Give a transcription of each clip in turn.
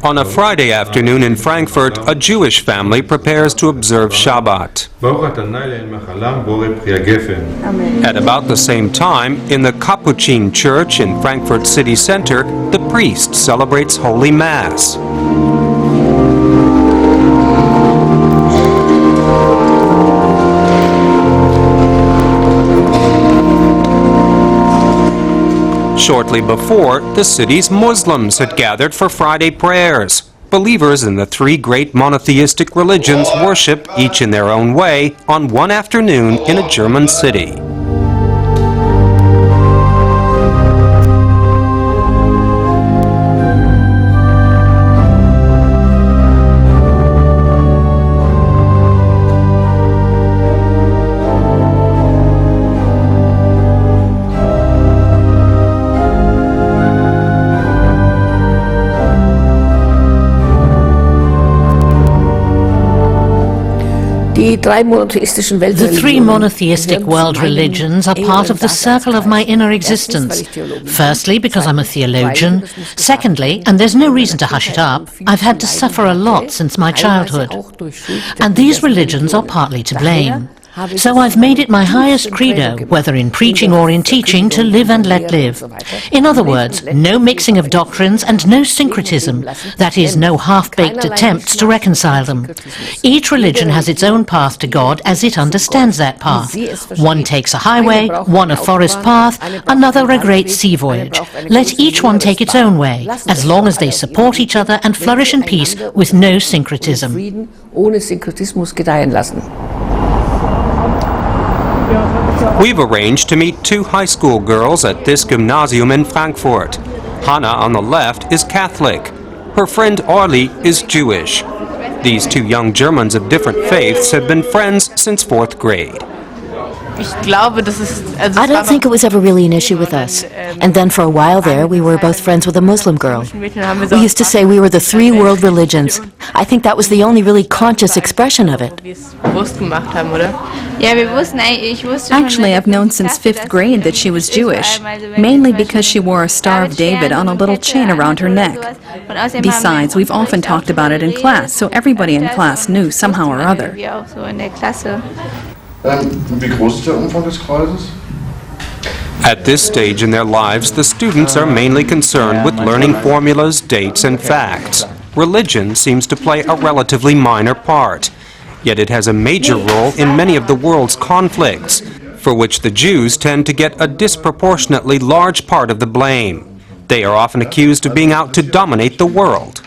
On a Friday afternoon in Frankfurt, a Jewish family prepares to observe Shabbat. At about the same time, in the Capuchin Church in Frankfurt city center, the priest celebrates Holy Mass. Shortly before, the city's Muslims had gathered for Friday prayers. Believers in the three great monotheistic religions worship, each in their own way, on one afternoon in a German city. The three monotheistic world religions are part of the circle of my inner existence. Firstly, because I'm a theologian. Secondly, and there's no reason to hush it up, I've had to suffer a lot since my childhood. And these religions are partly to blame. So I've made it my highest credo, whether in preaching or in teaching, to live and let live. In other words, no mixing of doctrines and no syncretism, that is, no half-baked attempts to reconcile them. Each religion has its own path to God as it understands that path. One takes a highway, one a forest path, another a great sea voyage. Let each one take its own way, as long as they support each other and flourish in peace with no syncretism. We've arranged to meet two high school girls at this gymnasium in Frankfurt. Hannah on the left is Catholic. Her friend Orly is Jewish. These two young Germans of different faiths have been friends since 4th grade. I don't think it was ever really an issue with us. And then for a while there, we were both friends with a Muslim girl. We used to say we were the three world religions. I think that was the only really conscious expression of it. Actually, I've known since 5th grade that she was Jewish, mainly because she wore a Star of David on a little chain around her neck. Besides, we've often talked about it in class, so everybody in class knew somehow or other. At this stage in their lives, the students are mainly concerned with learning formulas, dates, and facts. Religion seems to play a relatively minor part, yet it has a major role in many of the world's conflicts, for which the Jews tend to get a disproportionately large part of the blame. They are often accused of being out to dominate the world.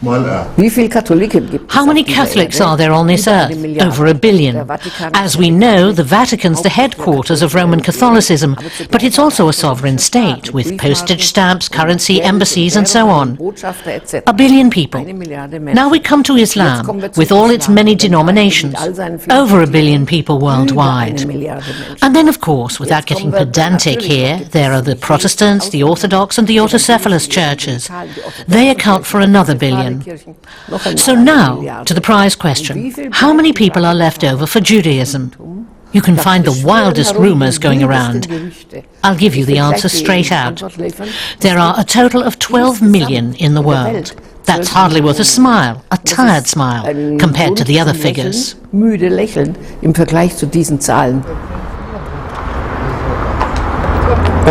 How many Catholics are there on this earth? Over 1 billion. As we know, the Vatican's the headquarters of Roman Catholicism, but it's also a sovereign state, with postage stamps, currency, embassies, and so on. 1 billion people. Now we come to Islam, with all its many denominations. Over 1 billion people worldwide. And then, of course, without getting pedantic here, there are the Protestants, the Orthodox, and the autocephalous churches. They account for another 1 billion. So now, to the prize question. How many people are left over for Judaism? You can find the wildest rumors going around. I'll give you the answer straight out. There are a total of 12 million in the world. That's hardly worth a smile, a tired smile, compared to the other figures.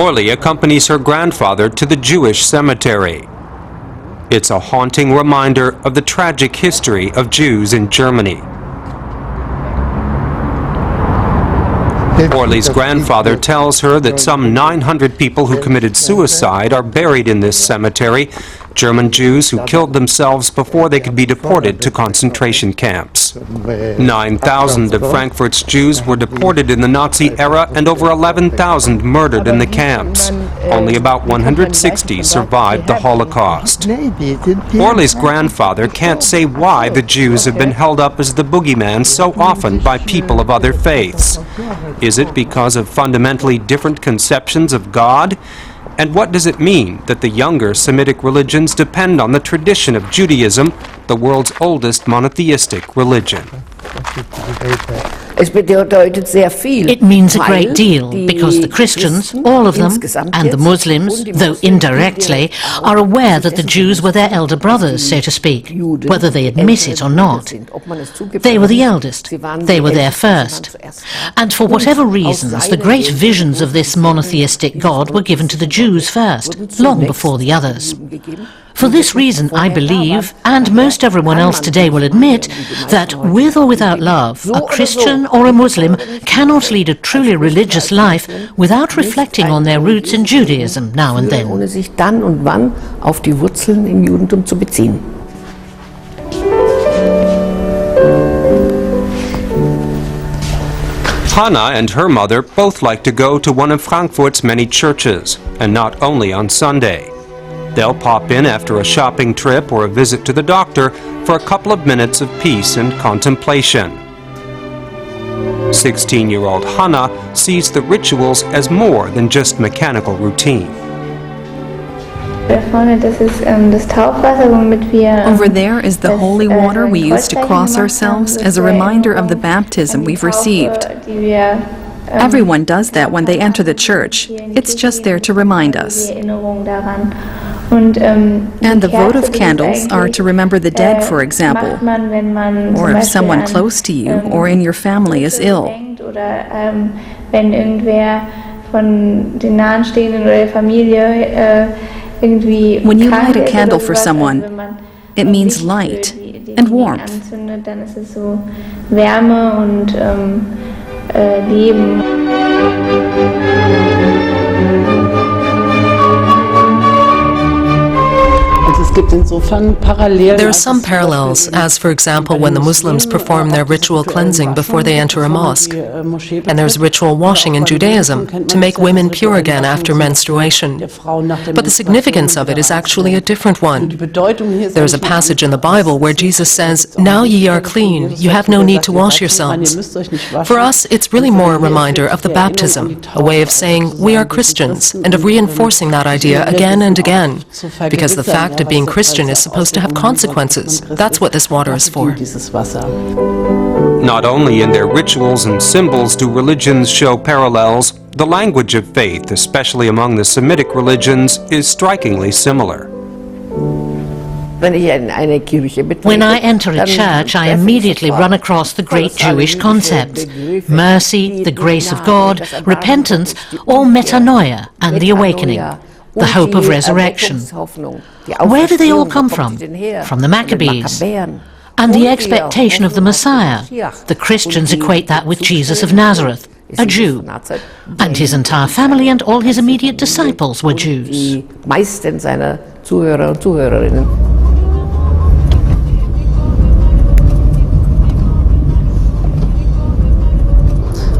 Orly accompanies her grandfather to the Jewish cemetery. It's a haunting reminder of the tragic history of Jews in Germany. Orly's grandfather tells her that some 900 people who committed suicide are buried in this cemetery, German Jews who killed themselves before they could be deported to concentration camps. 9,000 of Frankfurt's Jews were deported in the Nazi era and over 11,000 murdered in the camps. Only about 160 survived the Holocaust. Orly's grandfather can't say why the Jews have been held up as the boogeyman so often by people of other faiths. Is it because of fundamentally different conceptions of God? And what does it mean that the younger Semitic religions depend on the tradition of Judaism, the world's oldest monotheistic religion? It means a great deal because the Christians, all of them, and the Muslims, though indirectly, are aware that the Jews were their elder brothers, so to speak, whether they admit it or not. They were the eldest. They were there first. And for whatever reasons, the great visions of this monotheistic God were given to the Jews first, long before the others. For this reason, I believe, and most everyone else today will admit, that with or without love, a Christian or a Muslim cannot lead a truly religious life without reflecting on their roots in Judaism now and then. Ohne sich dann und wann auf die Wurzeln im Judentum zu beziehen. Hannah and her mother both like to go to one of Frankfurt's many churches, and not only on Sunday. They'll pop in after a shopping trip or a visit to the doctor for a couple of minutes of peace and contemplation. 16-year-old Hannah sees the rituals as more than just mechanical routine. Over there is the holy water we use to cross ourselves as a reminder of the baptism we've received. Everyone does that when they enter the church. It's just there to remind us. And the votive candles are to remember the dead, for example, or if someone close to you or in your family is ill. When you light a candle for someone, it means light and warmth. There are some parallels, as for example when the Muslims perform their ritual cleansing before they enter a mosque. And there's ritual washing in Judaism to make women pure again after menstruation. But the significance of it is actually a different one. There's a passage in the Bible where Jesus says, "Now ye are clean, you have no need to wash yourselves." For us, it's really more a reminder of the baptism, a way of saying we are Christians, and of reinforcing that idea again and again. Because the fact of being Christian is supposed to have consequences. That's what this water is for. Not only in their rituals and symbols do religions show parallels, the language of faith, especially among the Semitic religions, is strikingly similar. When I enter a church, I immediately run across the great Jewish concepts: mercy, the grace of God, repentance, or metanoia, and the awakening, the hope of resurrection. Where do they all come from? From the Maccabees. And the expectation of the Messiah. The Christians equate that with Jesus of Nazareth, a Jew. And his entire family and all his immediate disciples were Jews.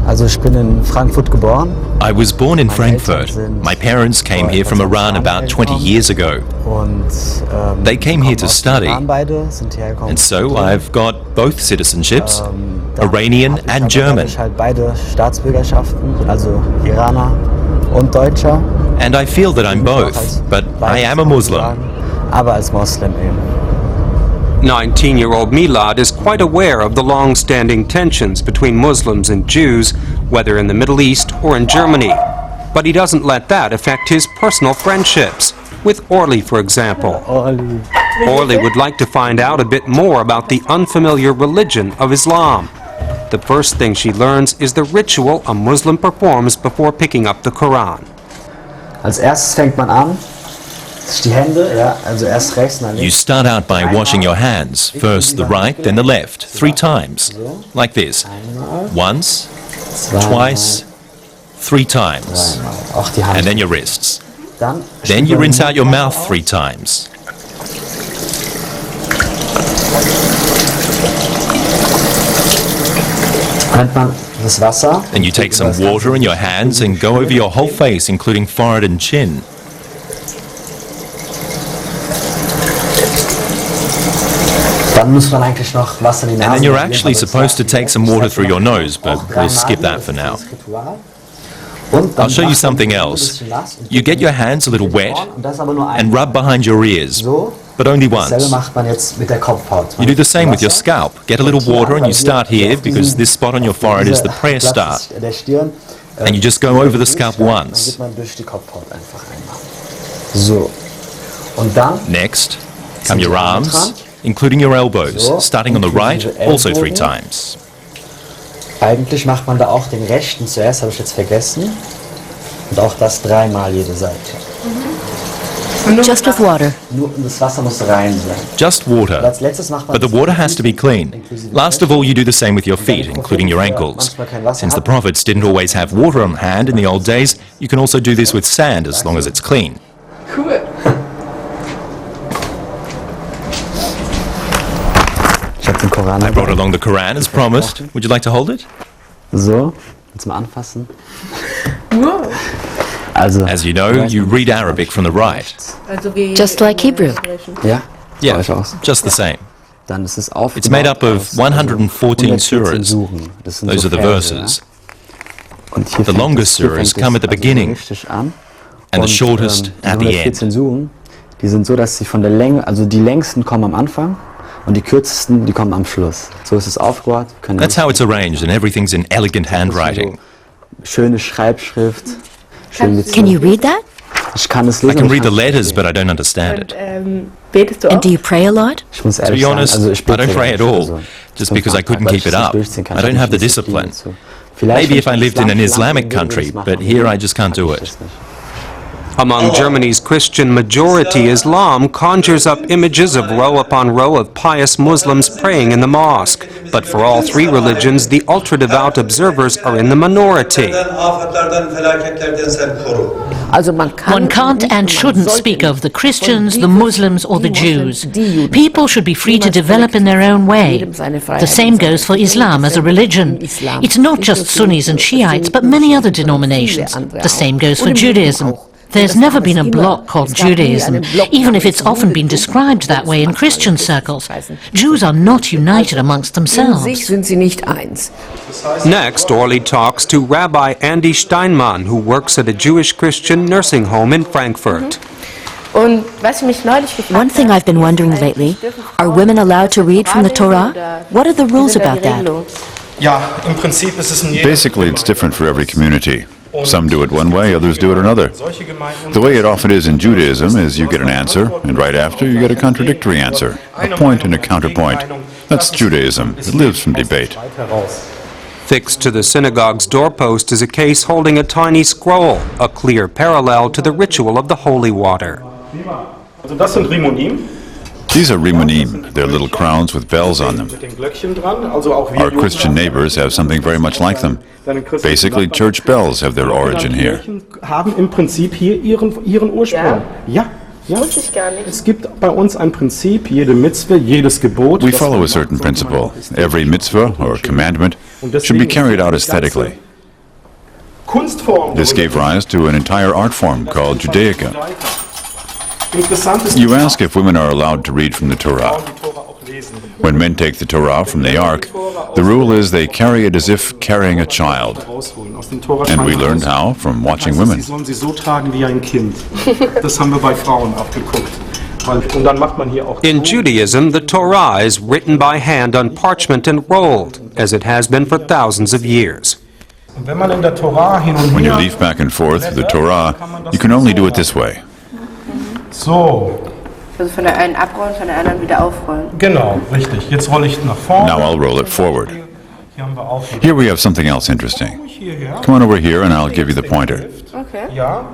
I was born in Frankfurt. My parents came here from Iran about 20 years ago. They came here to study, and so I've got both citizenships, Iranian and German. And I feel that I'm both, but I am a Muslim. 19-year-old Milad is quite aware of the long-standing tensions between Muslims and Jews, whether in the Middle East or in Germany. But he doesn't let that affect his personal friendships, with Orly, for example. Orly would like to find out a bit more about the unfamiliar religion of Islam. The first thing she learns is the ritual a Muslim performs before picking up the Quran. Als erstes fängt man an. You start out by washing your hands, first the right, then the left, 3 times, like this. Once, twice, 3 times, and then your wrists. Then you rinse out your mouth 3 times. Then you take some water in your hands and go over your whole face, including forehead and chin. And then you're actually supposed to take some water through your nose, but we'll skip that for now. I'll show you something else. You get your hands a little wet and rub behind your ears. but only Dasselbe once. macht man jetzt mit der Kopfhaut. You do the same with your scalp. Get a little water and you start here because this spot on your forehead is the prayer star. Der Stirn. And you just go over the scalp once. Dann geht man durch die Kopfhaut einfach einmal. So. Und dann Next, come your arms, including your elbows, starting on the right, also 3 times. eigentlich macht man da auch den rechten zuerst, habe ich jetzt vergessen. Und auch das 3-mal jede Seite. Just with water. Nur das Wasser muss rein sein. Just Und water. als letztes macht man But the water has to be clean. Last of all, you do the same with your feet, including your ankles. Since the prophets didn't always have water on hand in the old days, you can also do this with sand as long as it's clean. Ich habe den Koran I brought along the Quran as promised. Would you like to hold it? So, jetzt mal anfassen. Also, As you know, you read Arabic from the right. Just like Hebrew. ja? Yeah, Euch aus. just the same. Dann ist es aufgebaut It's made up of aus, 114 114 surahs. Suren. Das sind Those so are the Verse, verses. ja? Und hier The fängt longest hier surahs fängt come es at the also beginning richtig an. and the Und, shortest die at the end. 114 Suren, die sind so, dass sie von der Länge, also die längsten kommen am Anfang und die kürzesten, die kommen am Schluss. So ist es aufgebaut. Können That's how it's arranged, and everything's in elegant handwriting. schöne Schreibschrift. Schön Can you read that? Ich kann es I lesen. can aber ich read the kann es nicht letters, but verstehen. I don't understand it. Betest du And auch? do you pray a lot? Ich muss To ehrlich be sagen, honest, also ich I don't bete pray at nicht, all, also just zum because I Anfang, couldn't weil keep ich it es nicht up. durchziehen kann. I Ich don't habe have the nicht Disziplin discipline. dazu. Vielleicht, Maybe wenn if I ich lived in an ins Land Islamic gehen würde, country, würde ich es but machen. here I just can't do Kann it. ich das nicht. Among Germany's Christian majority, Islam conjures up images of row upon row of pious Muslims praying in the mosque. But for all 3 religions, the ultra-devout observers are in the minority. Also man One can't and shouldn't speak of the Christians, the Muslims or the Jews. People should be free to develop in their own way. The same goes for Islam as a religion. It's not just Sunnis and Shiites, but many other denominations. The same goes for Judaism. There's never been a bloc called Judaism, even if it's often been described that way in Christian circles. Jews are not united amongst In sich themselves. sind sie nicht eins. Next, Orly talks to Rabbi Andy Steinmann, who works at a Jewish Christian nursing home in Frankfurt. Und was ich mich neulich gefragt One thing I've been wondering lately, are women allowed to read from the Torah? What are the rules about that? Basically, it's different for every community. Some do it one way, others do it another. The way it often is in Judaism is you get an answer, and right after you get a contradictory answer, a point and a counterpoint. That's Judaism. It lives from debate. Fixed to the synagogue's doorpost is a case holding a tiny scroll, a clear parallel to the ritual of the holy water. These are rimonim. They're little crowns with bells on them. Our Christian neighbors have something very much like them. Basically, church bells have their origin here. Haben im Prinzip hier ihren Ursprung. Ja. Wusste ich gar nicht. Es gibt bei uns ein Prinzip, jede Mitzvah, jedes Gebot. We follow a certain principle. Every mitzvah or commandment should be carried out aesthetically. This gave rise to an entire art form called Judaica. You ask if women are allowed to read from the Torah. When men take the Torah from the Ark, the rule is they carry it as if carrying a child. And we learned how from watching women. Sie sollen sie so tragen wie ein Kind. Das haben wir bei Frauen abgeguckt. Und dann macht man hier auch In Judaism, the Torah is written by hand on parchment and rolled, as it has been for thousands of years. Wenn man in der Torah hin und When you her leaf back and forth through the Torah, you can only do it this way. so, Also von der einen abrollen, von der anderen wieder aufrollen. genau, richtig. Jetzt rolle ich nach vorne. Now I'll roll it forward. Hier haben wir auch wieder Here we have something else interesting. hierher. Come on over here and I'll give you the pointer. Okay. Ja.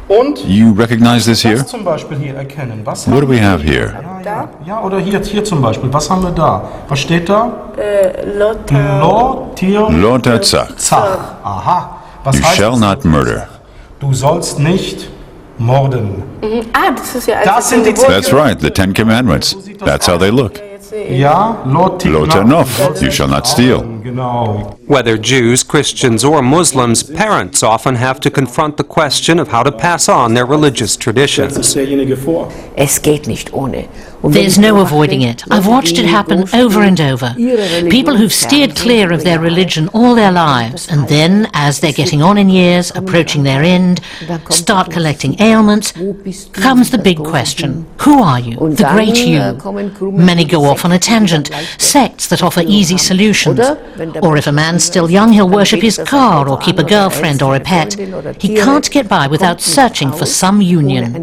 Und You recognize this here? das zum Beispiel hier erkennen. Was What do haben we wir have hier? here? Da? Ja, oder hier zum Beispiel. Was haben wir da? Was steht da? Lothar. Lo, Tir, Lo tatzach. Zach. Aha. Was You heißt shall das? not murder. Du sollst nicht morden. Ah, das ist ja Das sind die That's right, the Ten Commandments. That's how they look. Ja, Lo, Tir, Lo na, tanof. du sollst You shall not nicht steal. rauben. Whether Jews, Christians, or Muslims, parents often have to confront the question of how to pass on their religious traditions. Es geht nicht ohne. There's no avoiding it. I've watched it happen over and over. People who've steered clear of their religion all their lives, and then, as they're getting on in years, approaching their end, start collecting ailments, comes the big question. Who are you? The great you. Many go off on a tangent, sects that offer easy solutions. Or if a man's still young, he'll worship his car or keep a girlfriend or a pet. He can't get by without searching for some union.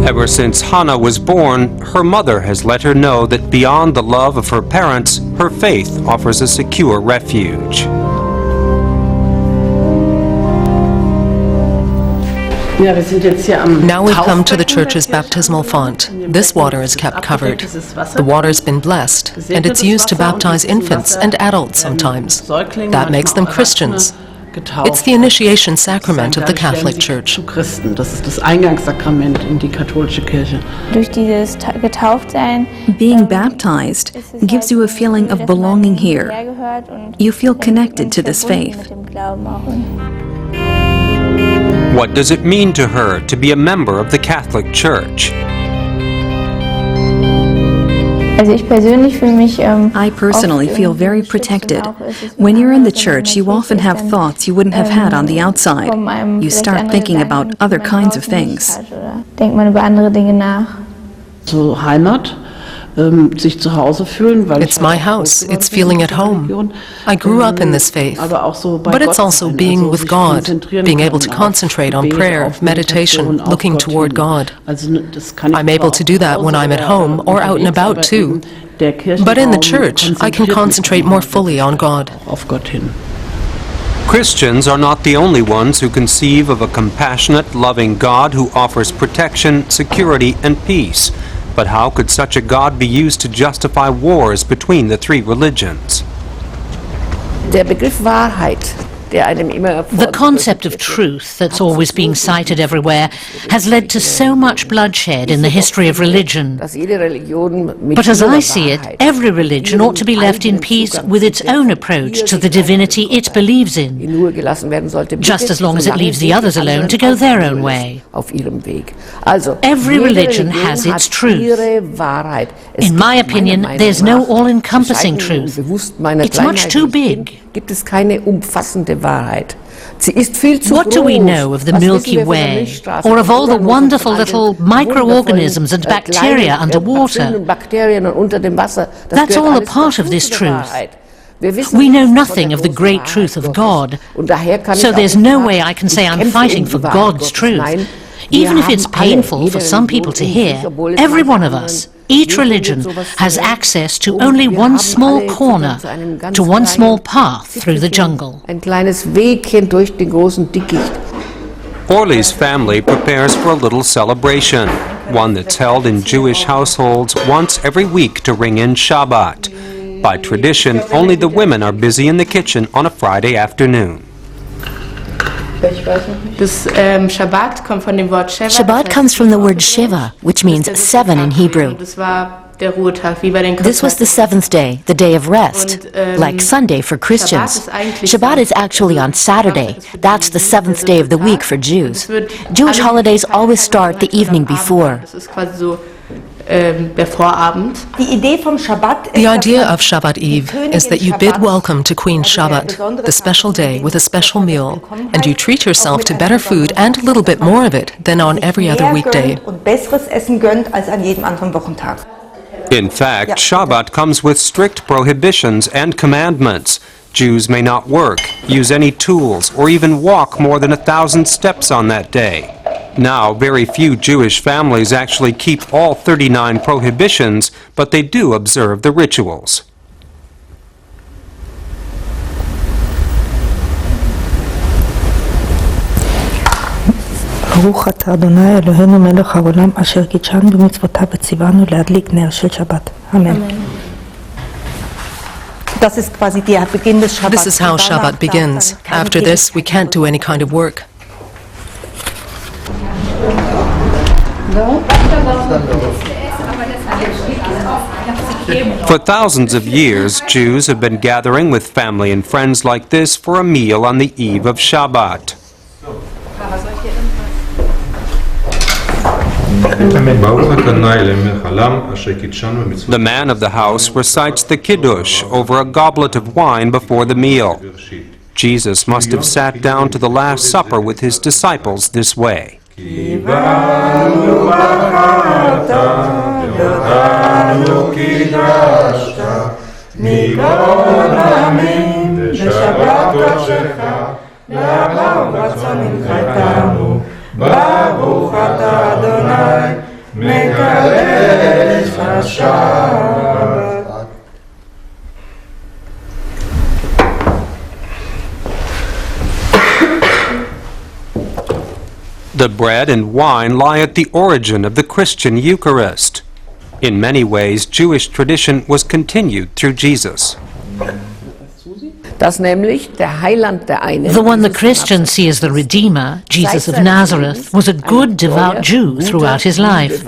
Ever since Hannah was born, her mother has let her know that beyond the love of her parents, her faith offers a secure refuge. Now we've come to the church's baptismal font. This water is kept covered. The water's been blessed, and it's used to baptize infants and adults sometimes. That makes them Christians. It's the initiation sacrament of the Catholic Church. Being baptized gives you a feeling of belonging here. You feel connected to this faith. What does it mean to her to be a member of the Catholic Church? I personally feel very protected. When you're in the church, you often have thoughts you wouldn't have had on the outside. You start thinking about other kinds of things. It's my house. It's feeling at home. I grew up in this faith. But it's also being with God, being able to concentrate on prayer, meditation, looking toward God. I'm able to do that when I'm at home or out and about too. But in the church, I can concentrate more fully on God. Christians are not the only ones who conceive of a compassionate, loving God who offers protection, security, and peace. But how could such a God be used to justify wars between the three religions? Der Begriff Wahrheit, der einem immer The concept of truth that's always being cited everywhere has led to so much bloodshed in the history of religion. But as I see it, every religion ought to be left in peace with its own approach to the divinity it believes in, just as long as it leaves the others alone to go their own way. Every religion has its truth. In my opinion, there's no all-encompassing truth. It's much too big. What do we know of the Milky Way, or of all the wonderful little microorganisms and bacteria underwater? That's all a part of this truth. We know nothing of the great truth of God, so there's no way I can say I'm fighting for God's truth. Even if it's painful for some people to hear, every one of us, each religion, has access to only one small corner, to one small path through the jungle. Orly's family prepares for a little celebration, one that's held in Jewish households once every week to ring in Shabbat. By tradition, only the women are busy in the kitchen on a Friday afternoon. Shabbat comes from the word Sheva, which means 7 in Hebrew. This was the seventh day, the day of rest, like Sunday for Christians. Shabbat is actually on Saturday. That's the seventh day of the week for Jews. Jewish holidays always start the evening before. The idea of Shabbat Eve is that you bid welcome to Queen Shabbat, the special day with a special meal, and you treat yourself to better food and a little bit more of it than on every other weekday. In fact, Shabbat comes with strict prohibitions and commandments. Jews may not work, use any tools, or even walk more than 1,000 steps on that day. Now, very few Jewish families actually keep all 39 prohibitions, but they do observe the rituals. ברוך אתה אדוני אלוהינו מלך העולם אשר קידשנו במצוותיו וציוונו להדליק נר של שבת. אמן. This is how Shabbat begins. After this, we can't do any kind of work. For thousands of years, Jews have been gathering with family and friends like this for a meal on the eve of Shabbat. The man of the house recites the Kiddush over a goblet of wine before the meal. Jesus must have sat down to the Last Supper with his disciples this way. The bread and wine lie at the origin of the Christian Eucharist. In many ways, Jewish tradition was continued through Jesus. The one the Christians see as the Redeemer, Jesus of Nazareth, was a good, devout Jew throughout his life.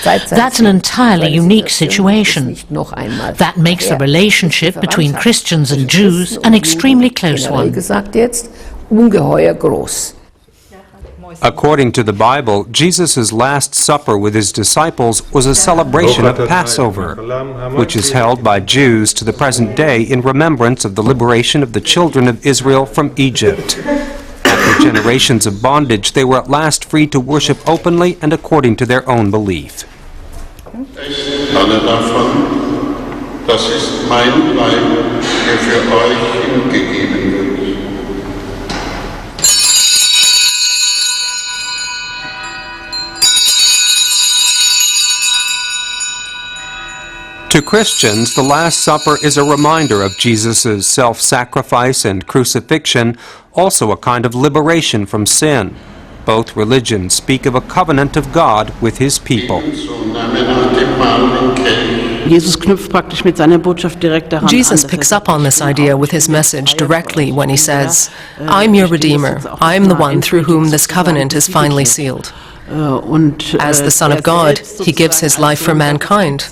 That's an entirely unique situation. That makes the relationship between Christians and Jews an extremely close one. According to the Bible, Jesus' Last Supper with his disciples was a celebration of Passover, which is held by Jews to the present day in remembrance of the liberation of the children of Israel from Egypt. After generations of bondage, they were at last free to worship openly and according to their own belief. Alle davon, das ist mein Leib, der für euch hingegeben wird. To Christians, the Last Supper is a reminder of Jesus' self-sacrifice and crucifixion, also a kind of liberation from sin. Both religions speak of a covenant of God with his people. Jesus picks up on this idea with his message directly when he says, "I'm your Redeemer. I'm the one through whom this covenant is finally sealed." As the Son of God, he gives his life for mankind.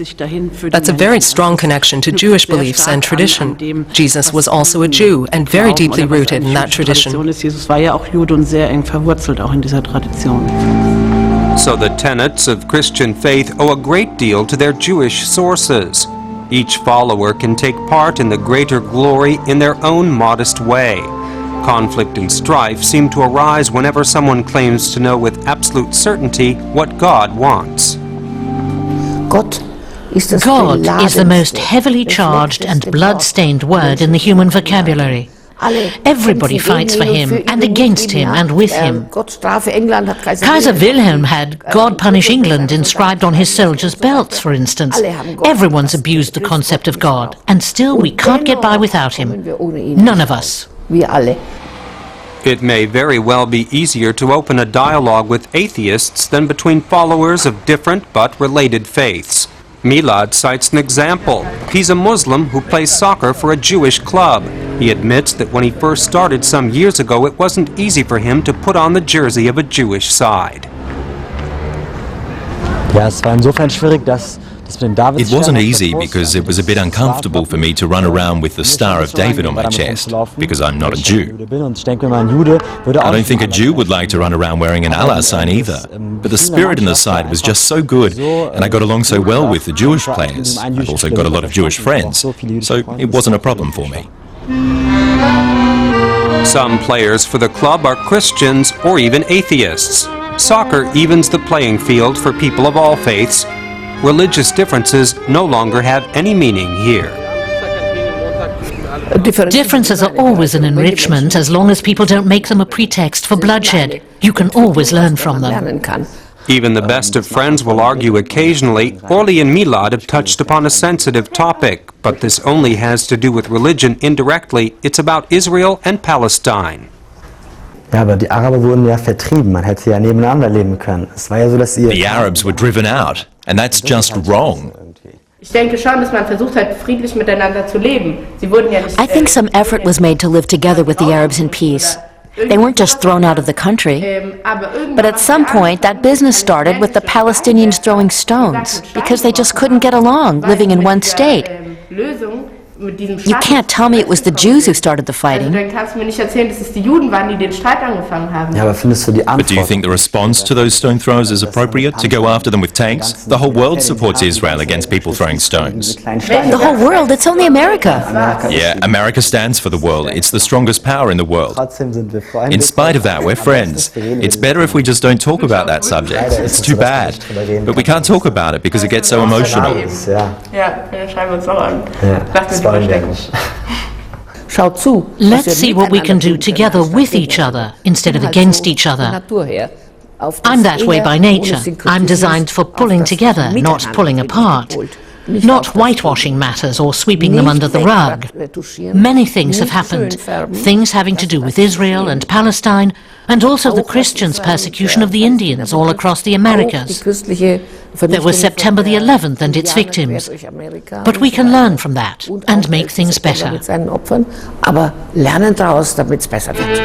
That's a very strong connection to Jewish beliefs and tradition. Jesus was also a Jew and very deeply rooted in that tradition. So the tenets of Christian faith owe a great deal to their Jewish sources. Each follower can take part in the greater glory in their own modest way. Conflict and strife seem to arise whenever someone claims to know with absolute certainty what God wants. God is the most heavily charged and blood-stained word in the human vocabulary. Everybody fights for him and against him and with him. Kaiser Wilhelm had "God punish England" inscribed on his soldiers' belts, for instance. Everyone's abused the concept of God, and still we can't get by without him. None of us. It may very well be easier to open a dialogue with atheists than between followers of different but related faiths. Milad cites an example. He's a Muslim who plays soccer for a Jewish club. He admits that when he first started some years ago, it wasn't easy for him to put on the jersey of a Jewish side. It wasn't easy because it was a bit uncomfortable for me to run around with the Star of David on my chest, because I'm not a Jew. I don't think a Jew would like to run around wearing an Allah sign either, but the spirit in the side was just so good, and I got along so well with the Jewish players. I've also got a lot of Jewish friends, so it wasn't a problem for me. Some players for the club are Christians or even atheists. Soccer evens the playing field for people of all faiths. Religious differences no longer have any meaning here. Differences are always an enrichment as long as people don't make them a pretext for bloodshed. You can always learn from them. Even the best of friends will argue occasionally. Orly and Milad have touched upon a sensitive topic, but this only has to do with religion indirectly. It's about Israel and Palestine. The Arabs were driven out, and that's just wrong. I think some effort was made to live together with the Arabs in peace. They weren't just thrown out of the country. But at some point, that business started with the Palestinians throwing stones because they just couldn't get along living in one state. You can't tell me it was the Jews who started the fighting. But do you think the response to those stone throwers is appropriate, to go after them with tanks? The whole world supports Israel against people throwing stones. The whole world? It's only America. Yeah, America stands for the world. It's the strongest power in the world. In spite of that, we're friends. It's better if we just don't talk about that subject. It's too bad. But we can't talk about it because it gets so emotional. Let's see what we can do together with each other instead of against each other. I'm that way by nature. I'm designed for pulling together, not pulling apart. Not whitewashing matters or sweeping them under the rug. Many things have happened. Things having to do with Israel and Palestine, and also the Christians' persecution of the Indians all across the Americas. There was September the 11th and its victims. But we can learn from that and make things better. Aber lernen daraus, damit es besser wird.